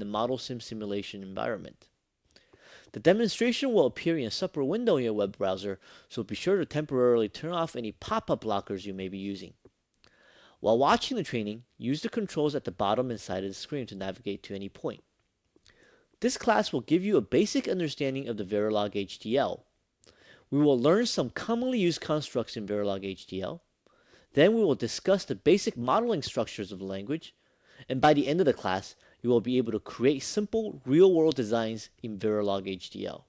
Model Sim simulation environment. The demonstration will appear in a separate window in your web browser, so be sure to temporarily turn off any pop-up blockers you may be using. While watching the training, use the controls at the bottom and side of the screen to navigate to any point. This class will give you a basic understanding of the Verilog HDL. We will learn some commonly used constructs in Verilog HDL. Then we will discuss the basic modeling structures of the language, and by the end of the class, you will be able to create simple real-world designs in Verilog HDL.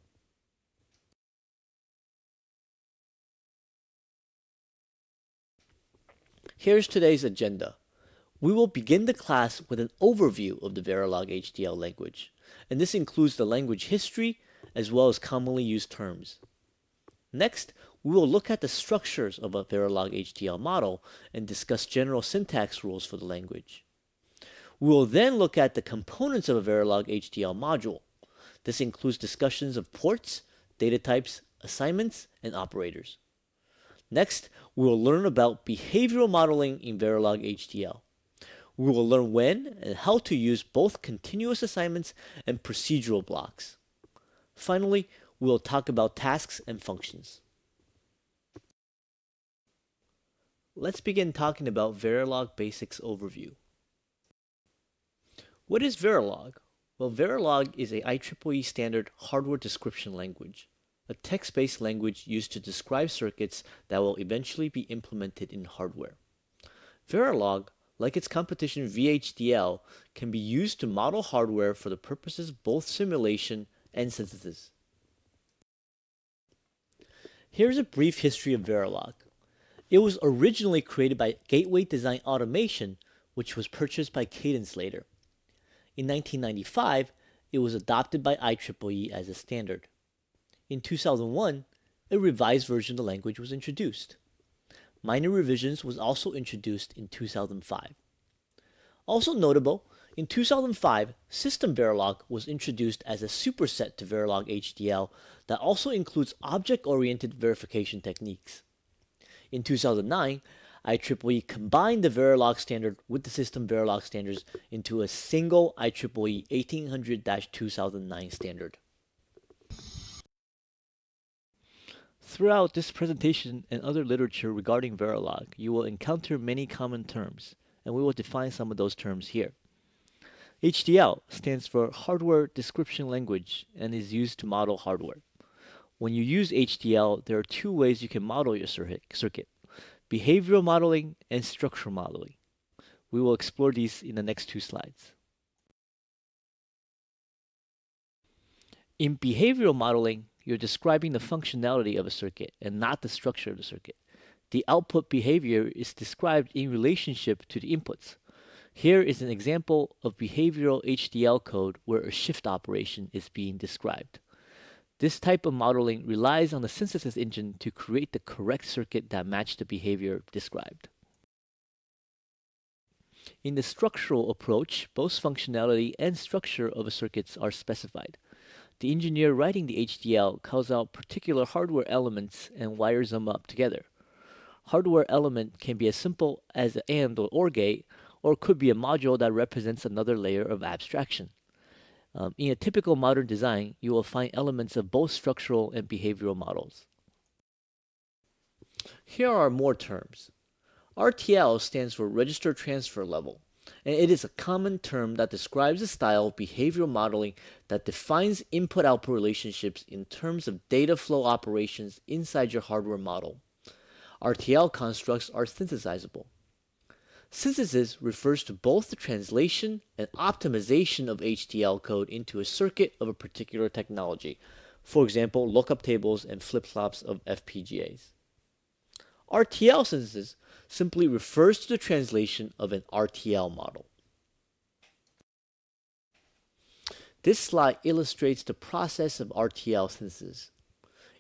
Here's today's agenda. We will begin the class with an overview of the Verilog HDL language, and this includes the language history as well as commonly used terms. Next, we will look at the structures of a Verilog HDL model and discuss general syntax rules for the language. We will then look at the components of a Verilog HDL module. This includes discussions of ports, data types, assignments, and operators. Next, we will learn about behavioral modeling in Verilog HDL. We will learn when and how to use both continuous assignments and procedural blocks. Finally, we will talk about tasks and functions. Let's begin talking about Verilog Basics Overview. What is Verilog? Well, Verilog is a IEEE standard hardware description language, a text-based language used to describe circuits that will eventually be implemented in hardware. Verilog, like its competition VHDL, can be used to model hardware for the purposes of both simulation and synthesis. Here's a brief history of Verilog. It was originally created by Gateway Design Automation, which was purchased by Cadence later. In 1995, it was adopted by IEEE as a standard. In 2001, a revised version of the language was introduced. Minor revisions was also introduced in 2005. Also notable, in 2005, System Verilog was introduced as a superset to Verilog HDL that also includes object-oriented verification techniques. In 2009, IEEE combined the Verilog standard with the System Verilog standards into a single IEEE 1800-2009 standard. Throughout this presentation and other literature regarding Verilog, you will encounter many common terms, and we will define some of those terms here. HDL stands for Hardware Description Language and is used to model hardware. When you use HDL, there are two ways you can model your circuit: behavioral modeling and structural modeling. We will explore these in the next two slides. In behavioral modeling, you're describing the functionality of a circuit and not the structure of the circuit. The output behavior is described in relationship to the inputs. Here is an example of behavioral HDL code where a shift operation is being described. This type of modeling relies on the synthesis engine to create the correct circuit that matches the behavior described. In the structural approach, both functionality and structure of a circuit are specified. The engineer writing the HDL calls out particular hardware elements and wires them up together. Hardware element can be as simple as an AND or OR gate, or could be a module that represents another layer of abstraction. In a typical modern design, you will find elements of both structural and behavioral models. Here are more terms. RTL stands for Register Transfer Level, and it is a common term that describes a style of behavioral modeling that defines input-output relationships in terms of data flow operations inside your hardware model. RTL constructs are synthesizable. Synthesis refers to both the translation and optimization of HDL code into a circuit of a particular technology, for example, lookup tables and flip-flops of FPGAs. RTL synthesis simply refers to the translation of an RTL model. This slide illustrates the process of RTL synthesis.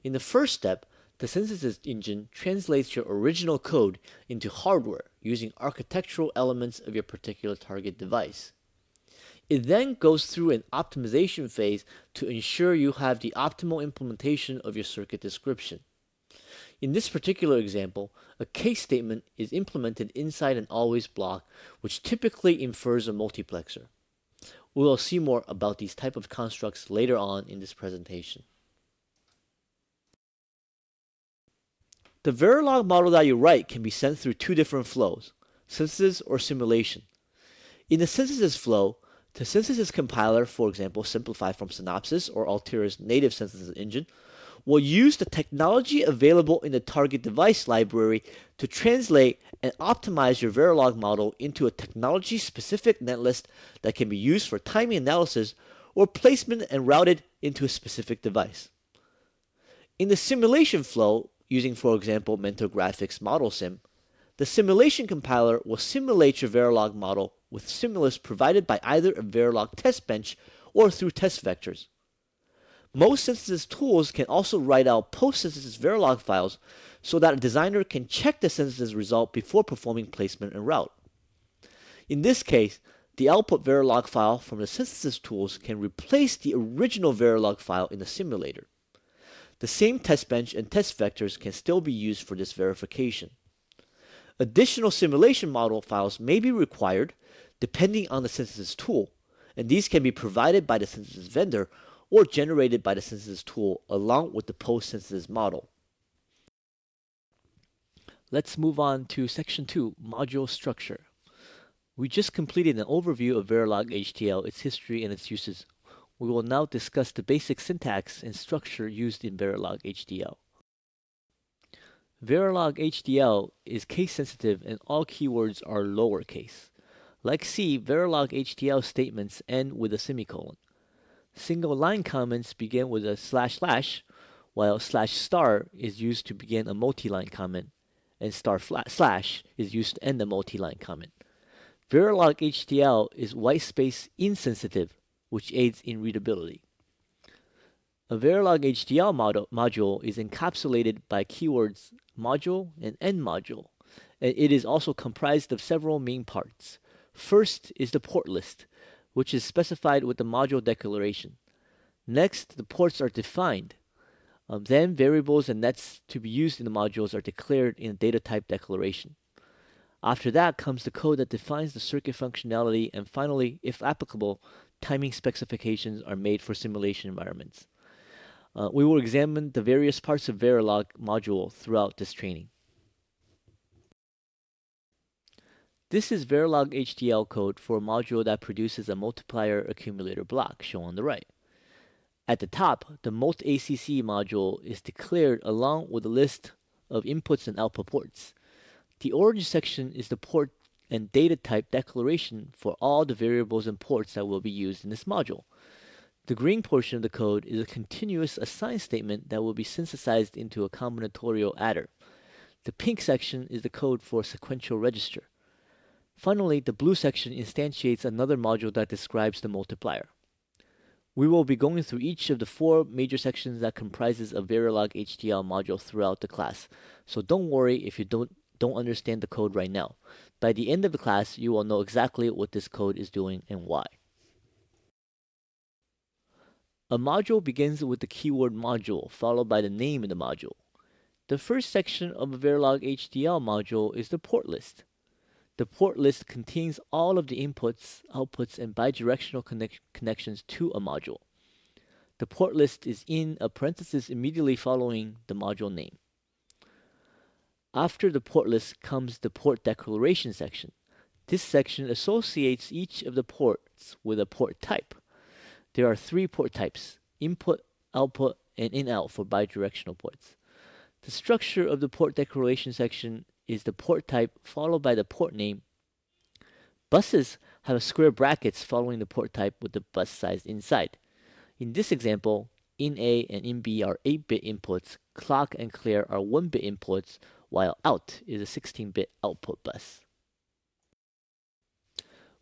In the first step, the synthesis engine translates your original code into hardware using architectural elements of your particular target device. It then goes through an optimization phase to ensure you have the optimal implementation of your circuit description. In this particular example, a case statement is implemented inside an always block, which typically infers a multiplexer. We will see more about these type of constructs later on in this presentation. The Verilog model that you write can be sent through two different flows, synthesis or simulation. In the synthesis flow, the synthesis compiler, for example, simplified from Synopsys or Altera's native synthesis engine, will use the technology available in the target device library to translate and optimize your Verilog model into a technology-specific netlist that can be used for timing analysis or placement and routed into a specific device. In the simulation flow, using for example Mentor Graphics Model Sim, the simulation compiler will simulate your Verilog model with stimulus provided by either a Verilog test bench or through test vectors. Most synthesis tools can also write out post-synthesis Verilog files so that a designer can check the synthesis result before performing placement and route. In this case, the output Verilog file from the synthesis tools can replace the original Verilog file in the simulator. The same test bench and test vectors can still be used for this verification. Additional simulation model files may be required depending on the synthesis tool, and these can be provided by the synthesis vendor or generated by the synthesis tool along with the post-synthesis model. Let's move on to section 2, module structure. We just completed an overview of Verilog HDL, its history, and its uses. We will now discuss the basic syntax and structure used in Verilog HDL. Verilog HDL is case sensitive and all keywords are lowercase. Like C, Verilog HDL statements end with a semicolon. Single line comments begin with a // while /* is used to begin a multi-line comment, and // is used to end a multi-line comment. Verilog HDL is whitespace insensitive, which aids in readability. A Verilog HDL module is encapsulated by keywords module and end module, and it is also comprised of several main parts. First is the port list, which is specified with the module declaration. Next, the ports are defined. Then variables and nets to be used in the modules are declared in a data type declaration. After that comes the code that defines the circuit functionality, and finally, if applicable, timing specifications are made for simulation environments. We will examine the various parts of Verilog module throughout this training. This is Verilog HDL code for a module that produces a multiplier accumulator block, shown on the right. At the top, the MultACC module is declared along with a list of inputs and output ports. The orange section is the port and data type declaration for all the variables and ports that will be used in this module. The green portion of the code is a continuous assign statement that will be synthesized into a combinatorial adder. The pink section is the code for a sequential register. Finally, the blue section instantiates another module that describes the multiplier. We will be going through each of the four major sections that comprises a Verilog HDL module throughout the class, so don't worry if you don't understand the code right now. By the end of the class, you will know exactly what this code is doing and why. A module begins with the keyword module, followed by the name of the module. The first section of a Verilog HDL module is the port list. The port list contains all of the inputs, outputs, and bidirectional connections to a module. The port list is in a parenthesis immediately following the module name. After the port list comes the port declaration section. This section associates each of the ports with a port type. There are three port types: input, output, and in-out for bidirectional ports. The structure of the port declaration section is the port type followed by the port name. Buses have square brackets following the port type with the bus size inside. In this example, in-A and in-B are 8-bit inputs, clock and clear are 1-bit inputs, while out is a 16-bit output bus.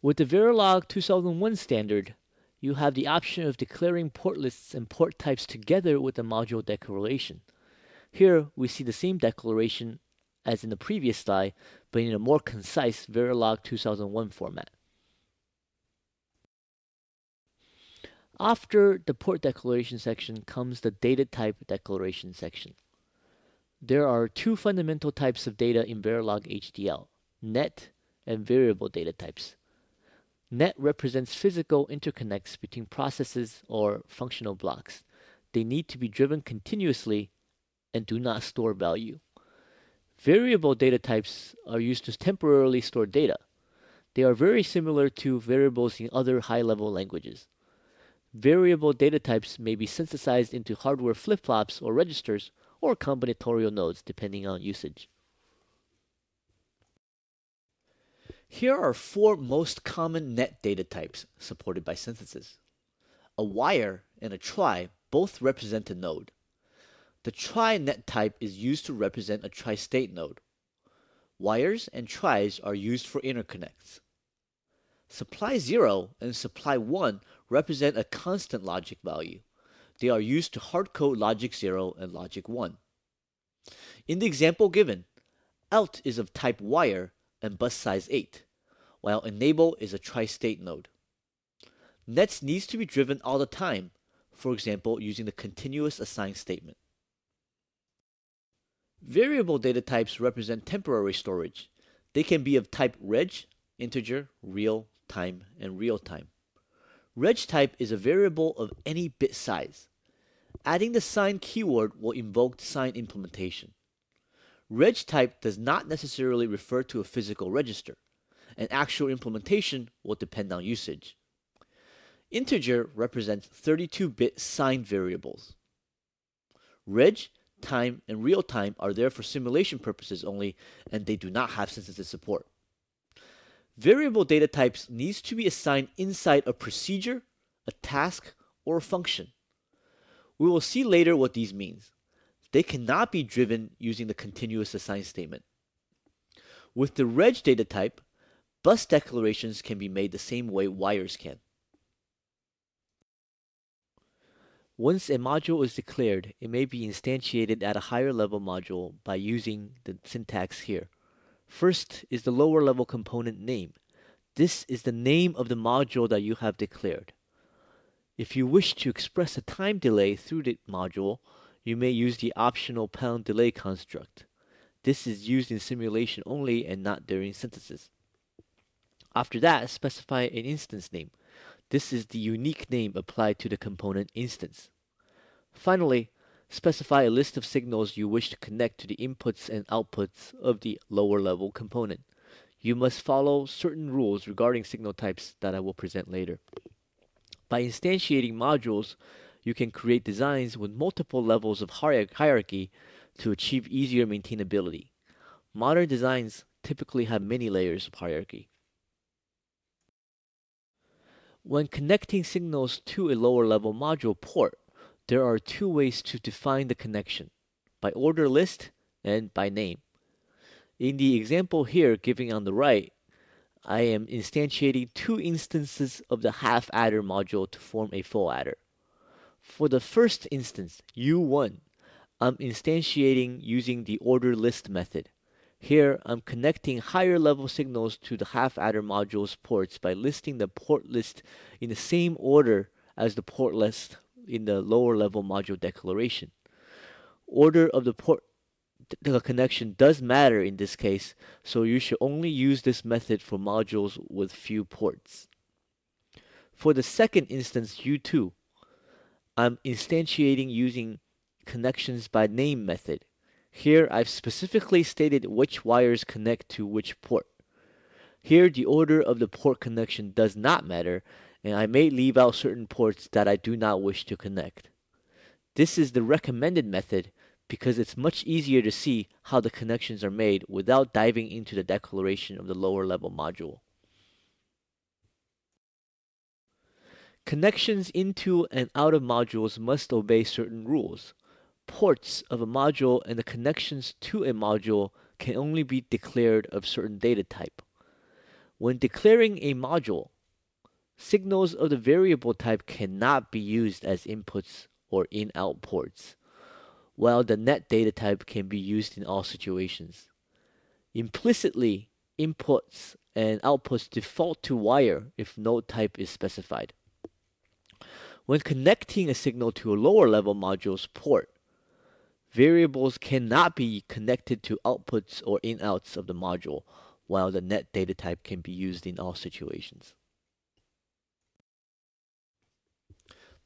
With the Verilog 2001 standard, you have the option of declaring port lists and port types together with the module declaration. Here, we see the same declaration as in the previous slide, but in a more concise Verilog 2001 format. After the port declaration section comes the data type declaration section. There are two fundamental types of data in Verilog HDL, net and variable data types. Net represents physical interconnects between processes or functional blocks. They need to be driven continuously and do not store value. Variable data types are used to temporarily store data. They are very similar to variables in other high-level languages. Variable data types may be synthesized into hardware flip-flops or registers or combinatorial nodes depending on usage. Here are four most common net data types supported by synthesis. A wire and a trie both represent a node. The trie net type is used to represent a tri-state node. Wires and tries are used for interconnects. Supply 0 and supply 1 represent a constant logic value. They are used to hardcode logic 0 and logic 1. In the example given, out is of type wire and bus size 8, while enable is a tri-state node. Nets needs to be driven all the time, for example using the continuous assign statement. Variable data types represent temporary storage. They can be of type reg, integer, real, time, and real time. Reg type is a variable of any bit size. Adding the sign keyword will invoke sign implementation. Reg type does not necessarily refer to a physical register. An actual implementation will depend on usage. Integer represents 32-bit signed variables. Reg, time, and real time are there for simulation purposes only, and they do not have synthesis support. Variable data types needs to be assigned inside a procedure, a task, or a function. We will see later what these means. They cannot be driven using the continuous assign statement. With the reg data type, bus declarations can be made the same way wires can. Once a module is declared, it may be instantiated at a higher level module by using the syntax here. First is the lower level component name. This is the name of the module that you have declared. If you wish to express a time delay through the module, you may use the optional #delay construct. This is used in simulation only and not during synthesis. After that, specify an instance name. This is the unique name applied to the component instance. Finally, specify a list of signals you wish to connect to the inputs and outputs of the lower level component. You must follow certain rules regarding signal types that I will present later. By instantiating modules, you can create designs with multiple levels of hierarchy to achieve easier maintainability. Modern designs typically have many layers of hierarchy. When connecting signals to a lower level module port, there are two ways to define the connection, by order list and by name. In the example here given on the right, I am instantiating two instances of the half adder module to form a full adder. For the first instance, U1, I'm instantiating using the order list method. Here, I'm connecting higher level signals to the half adder module's ports by listing the port list in the same order as the port list in the lower level module declaration. Order of the port connection does matter in this case, so you should only use this method for modules with few ports. For the second instance, U2, I'm instantiating using connections by name method. Here I've specifically stated which wires connect to which port. Here the order of the port connection does not matter, and I may leave out certain ports that I do not wish to connect. This is the recommended method because it's much easier to see how the connections are made without diving into the declaration of the lower level module. Connections into and out of modules must obey certain rules. Ports of a module and the connections to a module can only be declared of certain data type. When declaring a module, signals of the variable type cannot be used as inputs or in-out ports, while the net data type can be used in all situations. Implicitly, inputs and outputs default to wire if no type is specified. When connecting a signal to a lower level module's port, variables cannot be connected to outputs or in-outs of the module, while the net data type can be used in all situations.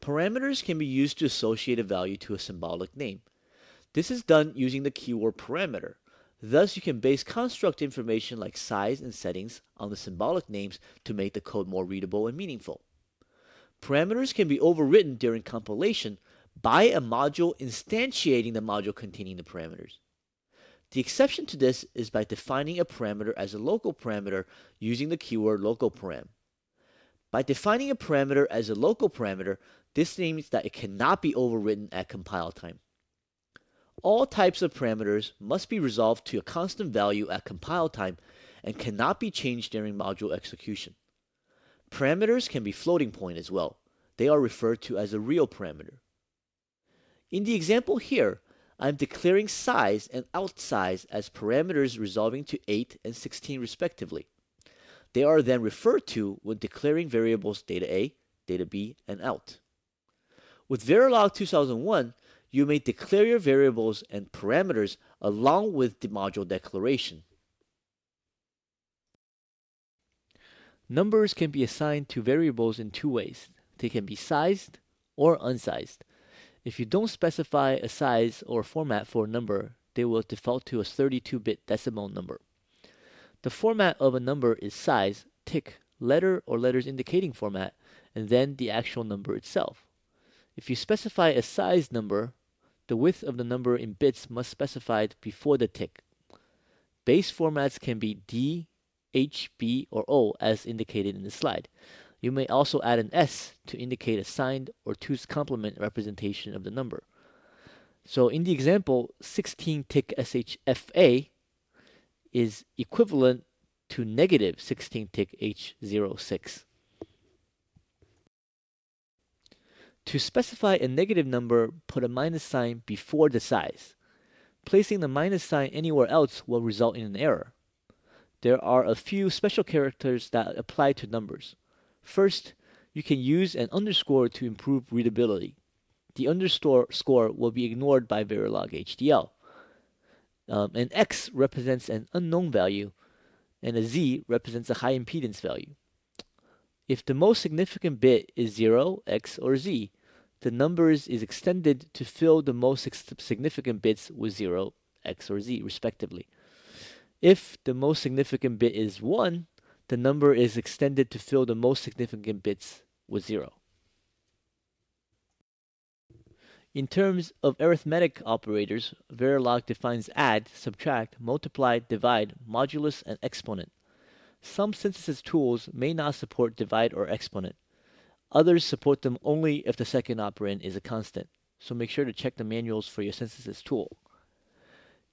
Parameters can be used to associate a value to a symbolic name. This is done using the keyword parameter. Thus, you can base construct information like size and settings on the symbolic names to make the code more readable and meaningful. Parameters can be overwritten during compilation by a module instantiating the module containing the parameters. The exception to this is by defining a parameter as a local parameter using the keyword localParam. By defining a parameter as a local parameter, this means that it cannot be overwritten at compile time. All types of parameters must be resolved to a constant value at compile time and cannot be changed during module execution. Parameters can be floating point as well. They are referred to as a real parameter. In the example here, I'm declaring size and out size as parameters resolving to 8 and 16 respectively. They are then referred to when declaring variables data A, data B, and out. With Verilog 2001, you may declare your variables and parameters along with the module declaration. Numbers can be assigned to variables in two ways. They can be sized or unsized. If you don't specify a size or format for a number, they will default to a 32-bit decimal number. The format of a number is size, tick, letter or letters indicating format, and then the actual number itself. If you specify a size number, the width of the number in bits must be specified before the tick. Base formats can be D, H, B, or O as indicated in the slide. You may also add an S to indicate a signed or 2's complement representation of the number. So in the example, 16 tick SHFA is equivalent to negative 16 tick H06. To specify a negative number, put a minus sign before the size. Placing the minus sign anywhere else will result in an error. There are a few special characters that apply to numbers. First, you can use an underscore to improve readability. The underscore will be ignored by Verilog HDL. An X represents an unknown value, and a Z represents a high impedance value. If the most significant bit is 0, X, or Z, the numbers is extended to fill the most significant bits with 0, X, or Z, respectively. If the most significant bit is 1, the number is extended to fill the most significant bits with 0. In terms of arithmetic operators, Verilog defines add, subtract, multiply, divide, modulus, and exponent. Some synthesis tools may not support divide or exponent. Others support them only if the second operand is a constant, so make sure to check the manuals for your synthesis tool.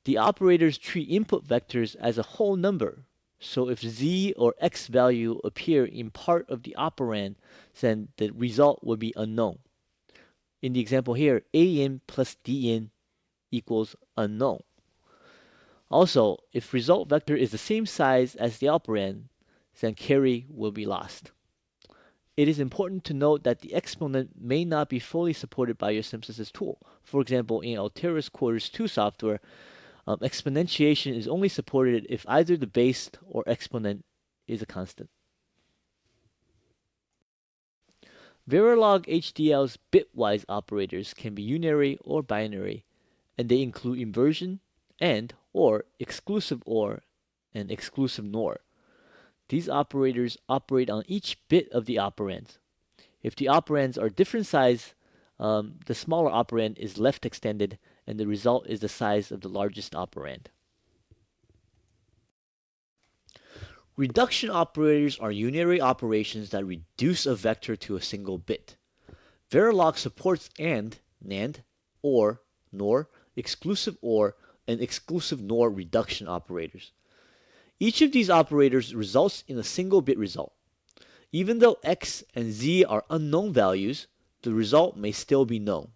The operators treat input vectors as a whole number, so if Z or X value appear in part of the operand, then the result will be unknown. In the example here, A in plus D in equals unknown. Also, if result vector is the same size as the operand, then carry will be lost. It is important to note that the exponent may not be fully supported by your synthesis tool. For example, in Altera's Quarters 2 software, exponentiation is only supported if either the base or exponent is a constant. Verilog HDL's bitwise operators can be unary or binary, and they include inversion, AND, or, exclusive OR, and exclusive NOR. These operators operate on each bit of the operand. If the operands are different size, the smaller operand is left extended, and the result is the size of the largest operand. Reduction operators are unary operations that reduce a vector to a single bit. Verilog supports AND, NAND, OR, NOR, exclusive OR, and exclusive NOR reduction operators. Each of these operators results in a single bit result. Even though X and Z are unknown values, the result may still be known.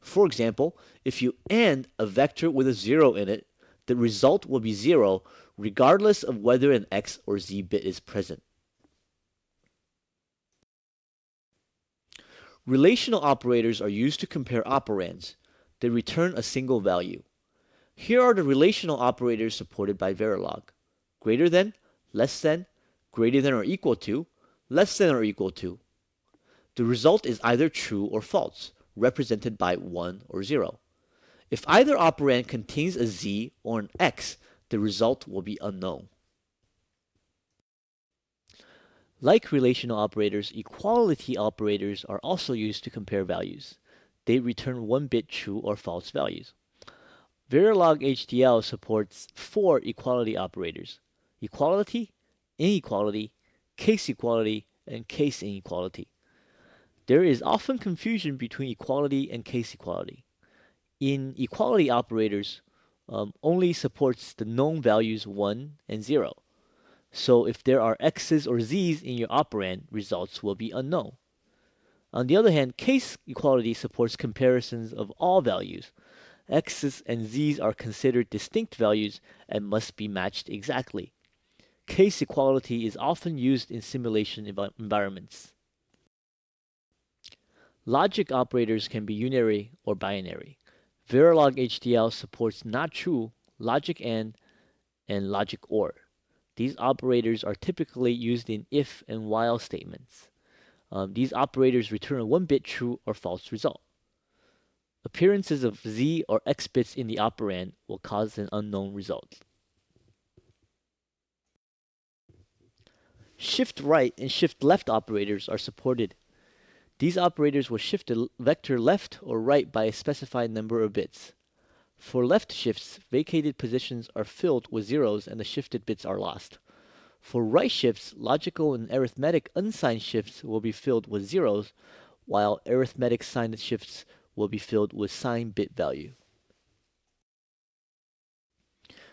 For example, if you AND a vector with a 0 in it, the result will be 0 regardless of whether an X or Z bit is present. Relational operators are used to compare operands. They return a single value. Here are the relational operators supported by Verilog. Greater than, less than, greater than or equal to, less than or equal to. The result is either true or false, represented by 1 or 0. If either operand contains a z or an x, the result will be unknown. Like relational operators, equality operators are also used to compare values. They return 1-bit true or false values. Verilog HDL supports 4 equality operators: equality, inequality, case equality, and case inequality. There is often confusion between equality and case equality. In equality operators, only supports the known values 1 and 0. So if there are x's or z's in your operand, results will be unknown. On the other hand, case equality supports comparisons of all values. X's and z's are considered distinct values and must be matched exactly. Case equality is often used in simulation environments. Logic operators can be unary or binary. Verilog HDL supports not true, logic and logic or. These operators are typically used in if and while statements. These operators return a 1-bit true or false result. Appearances of z or x bits in the operand will cause an unknown result. Shift right and shift left operators are supported. These operators will shift a vector left or right by a specified number of bits. For left shifts, vacated positions are filled with zeros and the shifted bits are lost. For right shifts, logical and arithmetic unsigned shifts will be filled with zeros, while arithmetic signed shifts will be filled with signed bit value.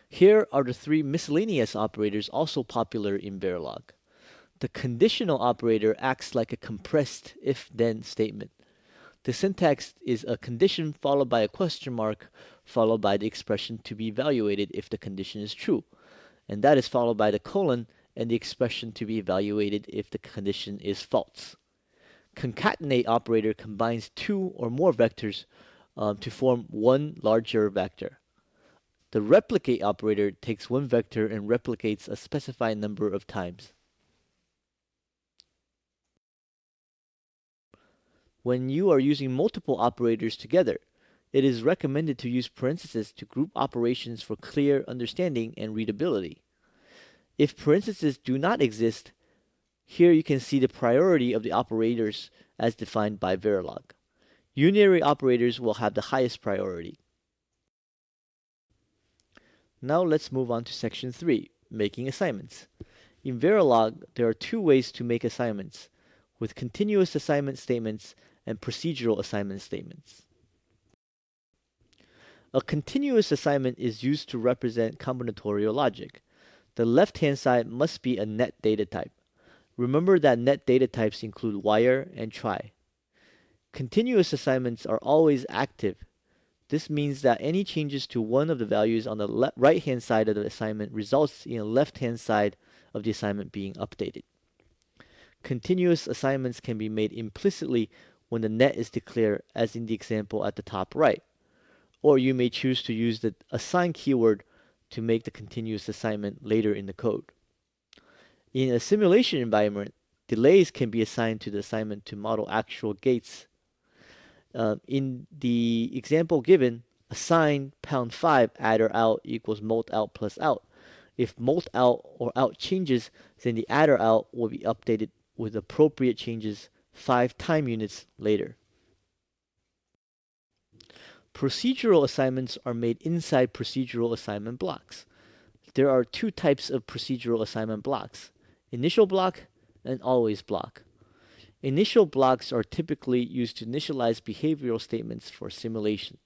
Here are the 3 miscellaneous operators also popular in Verilog. The conditional operator acts like a compressed if-then statement. The syntax is a condition followed by a question mark, followed by the expression to be evaluated if the condition is true, and that is followed by the colon and the expression to be evaluated if the condition is false. Concatenate operator combines 2 or more vectors to form one larger vector. The replicate operator takes one vector and replicates a specified number of times. When you are using multiple operators together, it is recommended to use parentheses to group operations for clear understanding and readability. If parentheses do not exist, here you can see the priority of the operators as defined by Verilog. Unary operators will have the highest priority. Now let's move on to section 3, making assignments. In Verilog, there are 2 ways to make assignments, with continuous assignment statements and procedural assignment statements. A continuous assignment is used to represent combinatorial logic. The left-hand side must be a net data type. Remember that net data types include wire and trie. Continuous assignments are always active. This means that any changes to one of the values on the right-hand side of the assignment results in the left-hand side of the assignment being updated. Continuous assignments can be made implicitly when the net is declared, as in the example at the top right, or you may choose to use the assign keyword to make the continuous assignment later in the code. In a simulation environment, delays can be assigned to the assignment to model actual gates. In the example given, assign #5 adder out equals molt out plus out. If molt out or out changes, then the adder out will be updated with appropriate changes 5 time units later. Procedural assignments are made inside procedural assignment blocks. There are 2 types of procedural assignment blocks: initial block and always block. Initial blocks are typically used to initialize behavioral statements for simulation.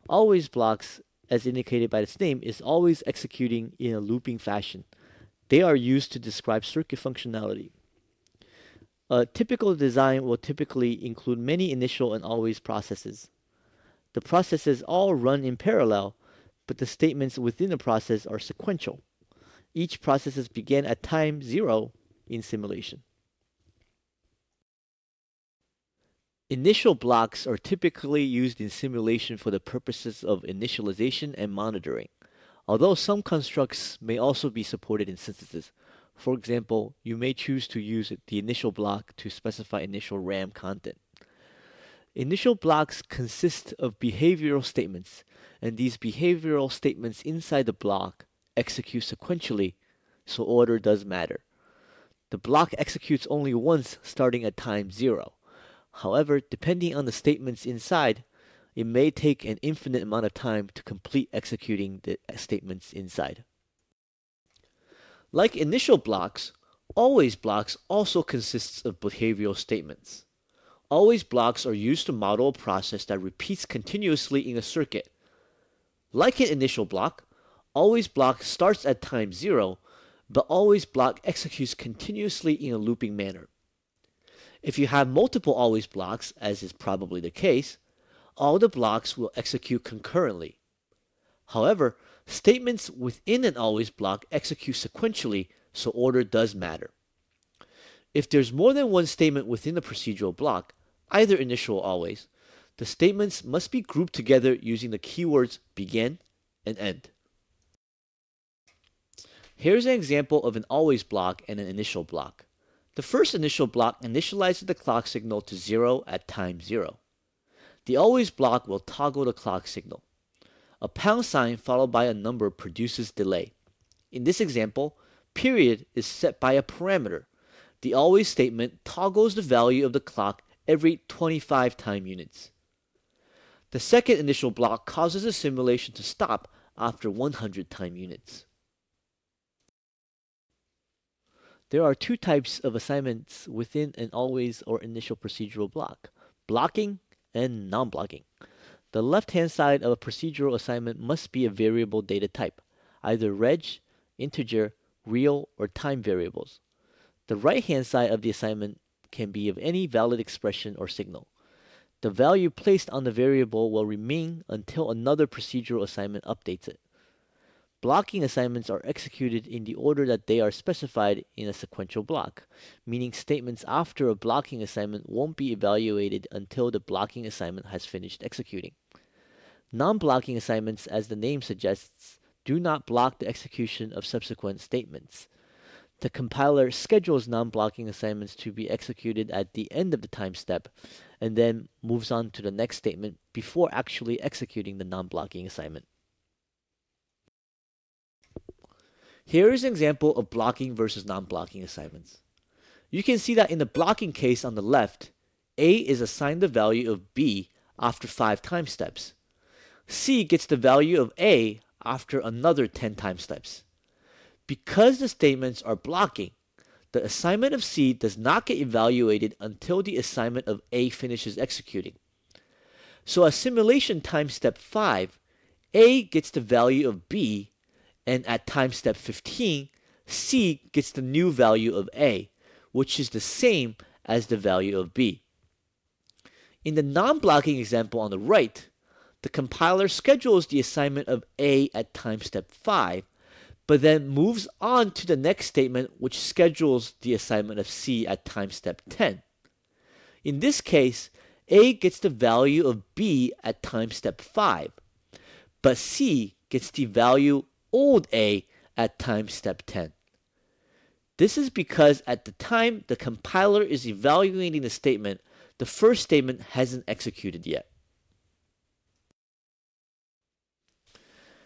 Always blocks, as indicated by its name, is always executing in a looping fashion. They are used to describe circuit functionality. A typical design will typically include many initial and always processes. The processes all run in parallel, but the statements within the process are sequential. Each process begin at time 0 in simulation. Initial blocks are typically used in simulation for the purposes of initialization and monitoring, although some constructs may also be supported in synthesis. For example, you may choose to use the initial block to specify initial RAM content. Initial blocks consist of behavioral statements, and these behavioral statements inside the block execute sequentially, so order does matter. The block executes only once starting at time 0. However, depending on the statements inside, it may take an infinite amount of time to complete executing the statements inside. Like initial blocks, always blocks also consists of behavioral statements. Always blocks are used to model a process that repeats continuously in a circuit. Like an initial block, always block starts at time 0, but always block executes continuously in a looping manner. If you have multiple always blocks, as is probably the case, all the blocks will execute concurrently. However, statements within an always block execute sequentially, so order does matter. If there's more than one statement within the procedural block, either initial or always, the statements must be grouped together using the keywords begin and end. Here's an example of an always block and an initial block. The first initial block initializes the clock signal to 0 at time 0. The always block will toggle the clock signal. A pound sign followed by a number produces delay. In this example, period is set by a parameter. The always statement toggles the value of the clock every 25 time units. The second initial block causes the simulation to stop after 100 time units. There are two types of assignments within an always or initial procedural block: blocking and non-blocking. The left-hand side of a procedural assignment must be a variable data type, either reg, integer, real, or time variables. The right-hand side of the assignment can be of any valid expression or signal. The value placed on the variable will remain until another procedural assignment updates it. Blocking assignments are executed in the order that they are specified in a sequential block, meaning statements after a blocking assignment won't be evaluated until the blocking assignment has finished executing. Non-blocking assignments, as the name suggests, do not block the execution of subsequent statements. The compiler schedules non-blocking assignments to be executed at the end of the time step, and then moves on to the next statement before actually executing the non-blocking assignment. Here is an example of blocking versus non-blocking assignments. You can see that in the blocking case on the left, A is assigned the value of B after 5 time steps. C gets the value of A after another 10 time steps. Because the statements are blocking, the assignment of C does not get evaluated until the assignment of A finishes executing. So at simulation time step 5, A gets the value of B, and at time step 15, C gets the new value of A, which is the same as the value of B. In the non-blocking example on the right, the compiler schedules the assignment of A at time step 5, but then moves on to the next statement which schedules the assignment of C at time step 10. In this case, A gets the value of B at time step 5, but C gets the value old A at time step 10. This is because at the time the compiler is evaluating the statement, the first statement hasn't executed yet.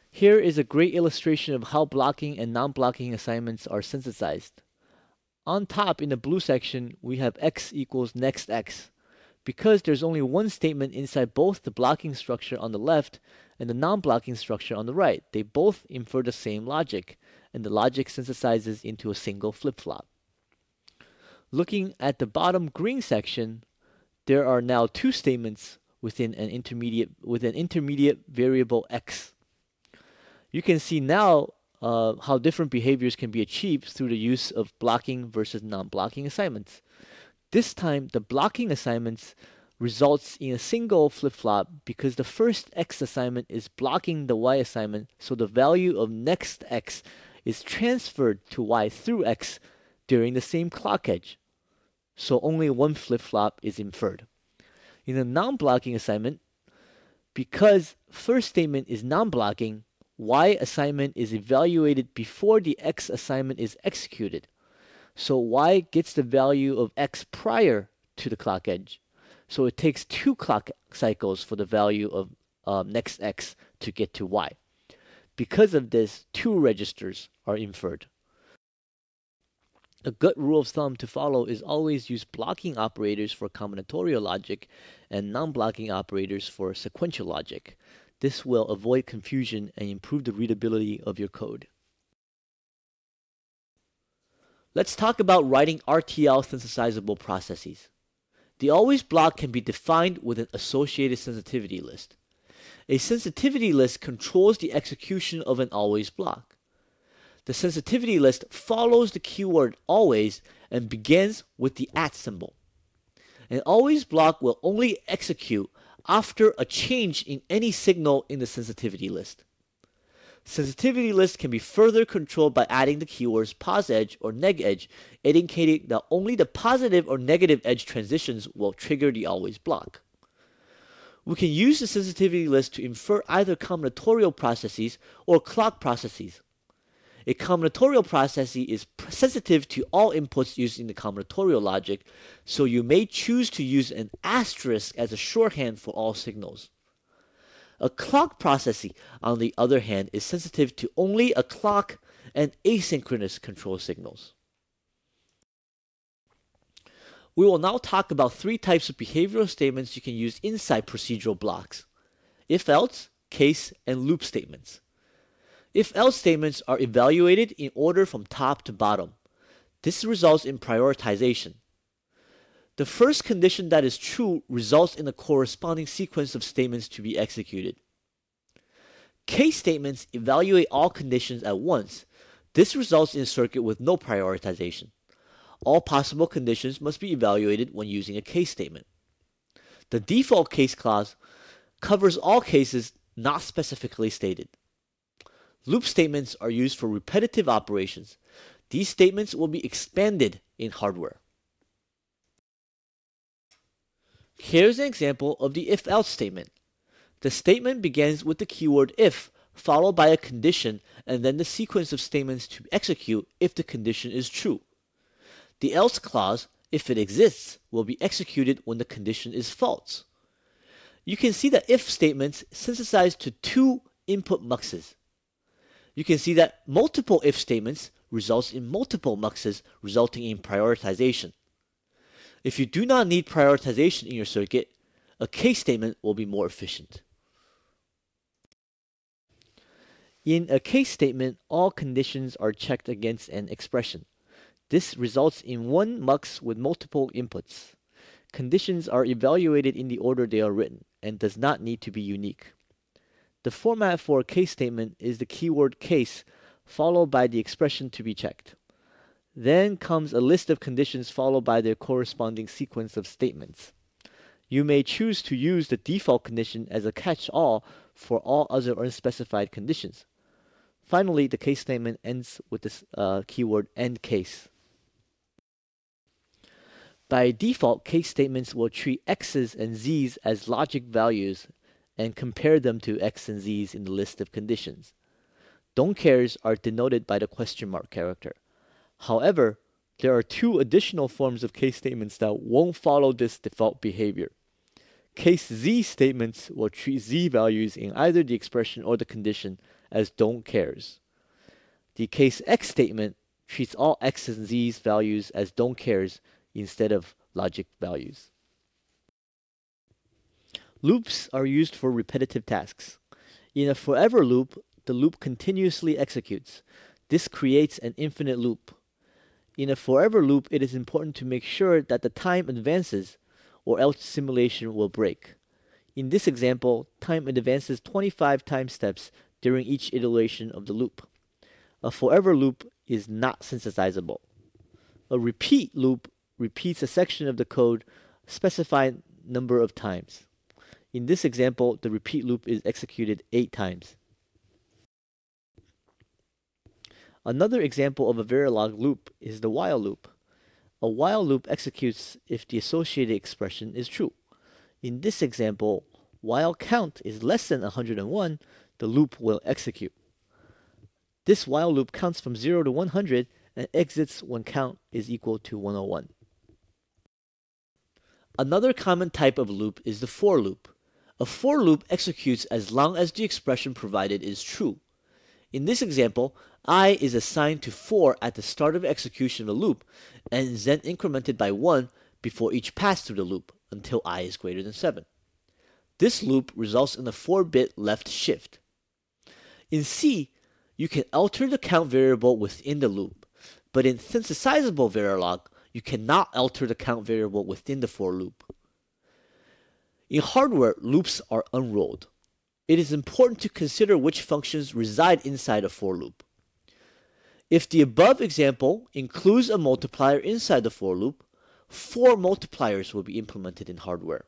Here is a great illustration of how blocking and non-blocking assignments are synthesized. On top in the blue section, we have x equals next x. Because there's only one statement inside both the blocking structure on the left and the non-blocking structure on the right, they both infer the same logic, and the logic synthesizes into a single flip-flop. Looking at the bottom green section, there are now two statements within an intermediate variable x. You can see now how different behaviors can be achieved through the use of blocking versus non-blocking assignments. This time, the blocking assignments results in a single flip-flop because the first x assignment is blocking the y assignment, so the value of next x is transferred to y through x during the same clock edge. So only one flip-flop is inferred. In a non-blocking assignment, because first statement is non-blocking, y assignment is evaluated before the x assignment is executed. So y gets the value of x prior to the clock edge. So it takes 2 clock cycles for the value of next x to get to y. Because of this, 2 registers are inferred. A good rule of thumb to follow is always use blocking operators for combinatorial logic and non-blocking operators for sequential logic. This will avoid confusion and improve the readability of your code. Let's talk about writing RTL synthesizable processes. The always block can be defined with an associated sensitivity list. A sensitivity list controls the execution of an always block. The sensitivity list follows the keyword always and begins with the @ symbol. An always block will only execute after a change in any signal in the sensitivity list. Sensitivity list can be further controlled by adding the keywords pos edge or neg edge, indicating that only the positive or negative edge transitions will trigger the always block. We can use the sensitivity list to infer either combinatorial processes or clock processes. A combinatorial process is sensitive to all inputs used in the combinatorial logic, so you may choose to use an asterisk as a shorthand for all signals. A clock process, on the other hand, is sensitive to only a clock and asynchronous control signals. We will now talk about 3 types of behavioral statements you can use inside procedural blocks: if-else, case, and loop statements. If-else statements are evaluated in order from top to bottom. This results in prioritization. The first condition that is true results in a corresponding sequence of statements to be executed. Case statements evaluate all conditions at once. This results in a circuit with no prioritization. All possible conditions must be evaluated when using a case statement. The default case clause covers all cases not specifically stated. Loop statements are used for repetitive operations. These statements will be expanded in hardware. Here's an example of the if-else statement. The statement begins with the keyword if, followed by a condition, and then the sequence of statements to execute if the condition is true. The else clause, if it exists, will be executed when the condition is false. You can see that if statements synthesize to 2 input muxes. You can see that multiple if statements results in multiple muxes, resulting in prioritization. If you do not need prioritization in your circuit, a case statement will be more efficient. In a case statement, all conditions are checked against an expression. This results in one mux with multiple inputs. Conditions are evaluated in the order they are written and does not need to be unique. The format for a case statement is the keyword case followed by the expression to be checked. Then comes a list of conditions followed by their corresponding sequence of statements. You may choose to use the default condition as a catch-all for all other unspecified conditions. Finally, the case statement ends with the keyword end case. By default, case statements will treat x's and z's as logic values and compare them to x and z's in the list of conditions. Don't cares are denoted by the question mark character. However, there are 2 additional forms of case statements that won't follow this default behavior. Case z statements will treat z values in either the expression or the condition as don't cares. The case x statement treats all x and z's values as don't cares instead of logic values. Loops are used for repetitive tasks. In a forever loop, the loop continuously executes. This creates an infinite loop. In a forever loop, it is important to make sure that the time advances, or else simulation will break. In this example, time advances 25 time steps during each iteration of the loop. A forever loop is not synthesizable. A repeat loop repeats a section of the code specified number of times. In this example, the repeat loop is executed 8 times. Another example of a Verilog loop is the while loop. A while loop executes if the associated expression is true. In this example, while count is less than 101, the loop will execute. This while loop counts from 0 to 100 and exits when count is equal to 101. Another common type of loop is the for loop. A for loop executes as long as the expression provided is true. In this example, I is assigned to 4 at the start of execution of the loop and is then incremented by 1 before each pass through the loop until I is greater than 7. This loop results in a 4-bit left shift. In C, you can alter the count variable within the loop, but in synthesizable Verilog, you cannot alter the count variable within the for loop. In hardware, loops are unrolled. It is important to consider which functions reside inside a for loop. If the above example includes a multiplier inside the for loop, 4 multipliers will be implemented in hardware.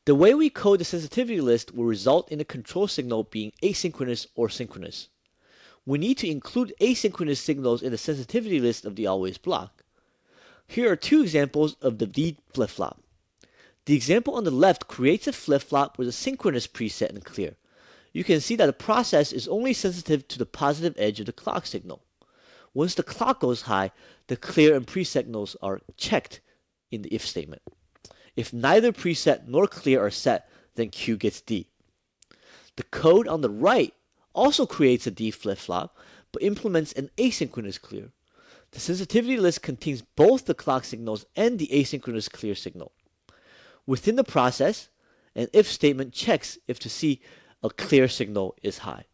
The way we code the sensitivity list will result in a control signal being asynchronous or synchronous. We need to include asynchronous signals in the sensitivity list of the always block. Here are 2 examples of the D flip-flop. The example on the left creates a flip-flop with a synchronous preset and clear. You can see that the process is only sensitive to the positive edge of the clock signal. Once the clock goes high, the clear and preset signals are checked in the if statement. If neither preset nor clear are set, then Q gets D. The code on the right also creates a D flip-flop, but implements an asynchronous clear. The sensitivity list contains both the clock signals and the asynchronous clear signal. Within the process, an if statement checks if to see a clear signal is high.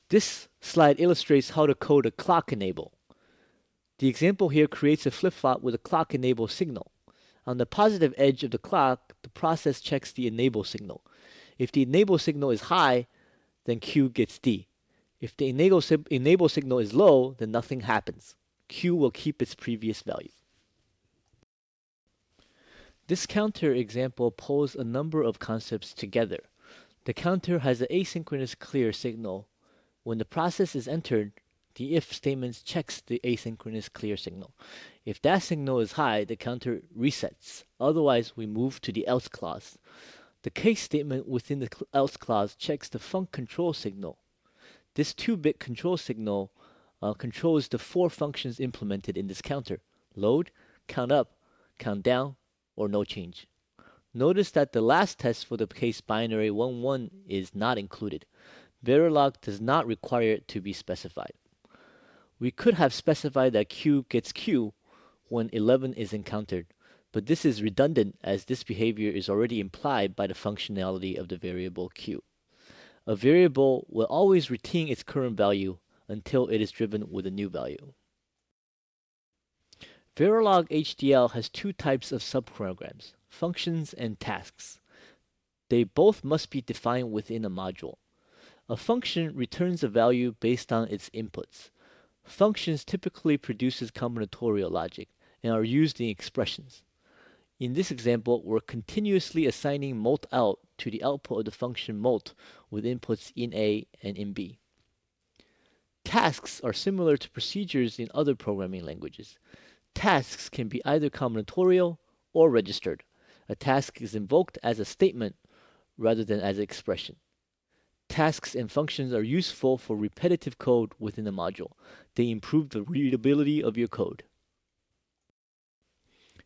This slide illustrates how to code a clock enable. The example here creates a flip-flop with a clock enable signal. On the positive edge of the clock, the process checks the enable signal. If the enable signal is high, then Q gets D. If the enable signal is low, then nothing happens. Q will keep its previous value. This counter example pulls a number of concepts together. The counter has an asynchronous clear signal. When the process is entered, the if statement checks the asynchronous clear signal. If that signal is high, the counter resets. Otherwise, we move to the else clause. The case statement within the else clause checks the func control signal. This 2-bit control signal controls the 4 functions implemented in this counter: load, count up, count down, or no change. Notice that the last test for the case binary 1-1 is not included. Verilog does not require it to be specified. We could have specified that Q gets Q when 11 is encountered, but this is redundant as this behavior is already implied by the functionality of the variable Q. A variable will always retain its current value until it is driven with a new value. Verilog HDL has 2 types of subprograms, functions and tasks. They both must be defined within a module. A function returns a value based on its inputs. Functions typically produces combinatorial logic and are used in expressions. In this example, we're continuously assigning molt out to the output of the function molt with inputs in A and in B. Tasks are similar to procedures in other programming languages. Tasks can be either combinatorial or registered. A task is invoked as a statement rather than as an expression. Tasks and functions are useful for repetitive code within a module. They improve the readability of your code.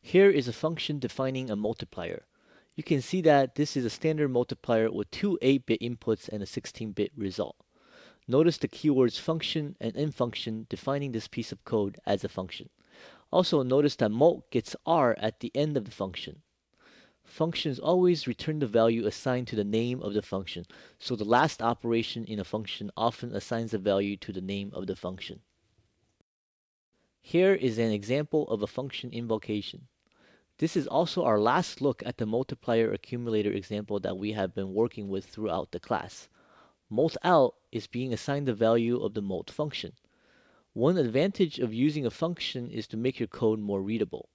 Here is a function defining a multiplier. You can see that this is a standard multiplier with 2 8-bit inputs and a 16-bit result. Notice the keywords function and enfunction defining this piece of code as a function. Also notice that molt gets R at the end of the function. Functions always return the value assigned to the name of the function, so the last operation in a function often assigns a value to the name of the function. Here is an example of a function invocation. This is also our last look at the multiplier accumulator example that we have been working with throughout the class. Molt out is being assigned the value of the molt function. One advantage of using a function is to make your code more readable.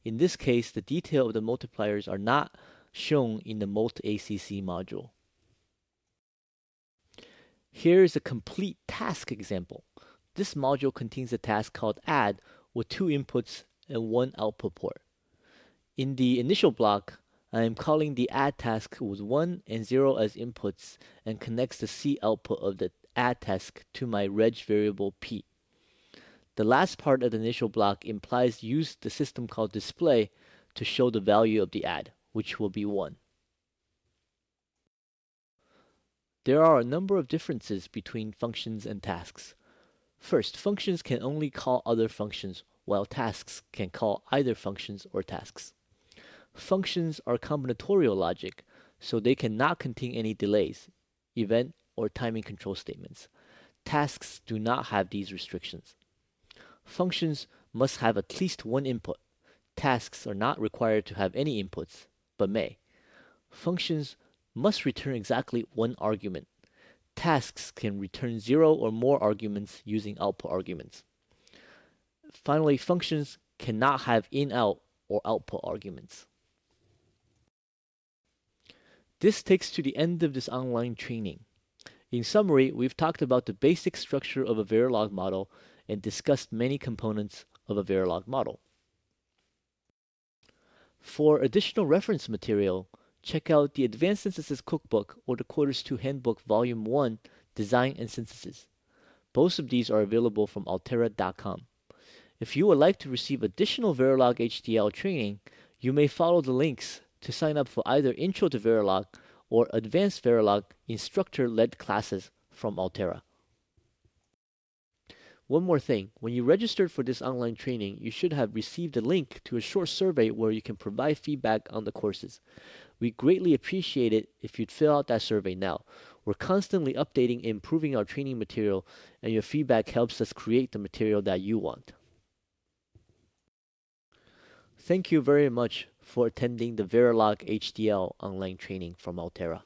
In this case, the detail of the multipliers are not shown in the molt ACC module. Here is a complete task example. This module contains a task called add with 2 inputs and 1 output port. In the initial block, I am calling the add task with 1 and 0 as inputs and connects the C output of the add task to my reg variable p. The last part of the initial block implies use the system called display to show the value of the add, which will be 1. There are a number of differences between functions and tasks. First, functions can only call other functions, while tasks can call either functions or tasks. Functions are combinatorial logic, so they cannot contain any delays, event, or timing control statements. Tasks do not have these restrictions. Functions must have at least one input. Tasks are not required to have any inputs, but may. Functions must return exactly one argument. Tasks can return 0 or more arguments using output arguments. Finally, functions cannot have in-out or output arguments. This takes to the end of this online training. In summary, we've talked about the basic structure of a Verilog model and discussed many components of a Verilog model. For additional reference material, check out the Advanced Synthesis Cookbook or the Quarters 2 Handbook Volume 1, Design and Synthesis. Both of these are available from altera.com. If you would like to receive additional Verilog HDL training, you may follow the links to sign up for either Intro to Verilog or Advanced Verilog instructor-led classes from Altera. One more thing, when you registered for this online training, you should have received a link to a short survey where you can provide feedback on the courses. We greatly appreciate it if you'd fill out that survey now. We're constantly updating and improving our training material, and your feedback helps us create the material that you want. Thank you very much for attending the Verilog HDL online training from Altera.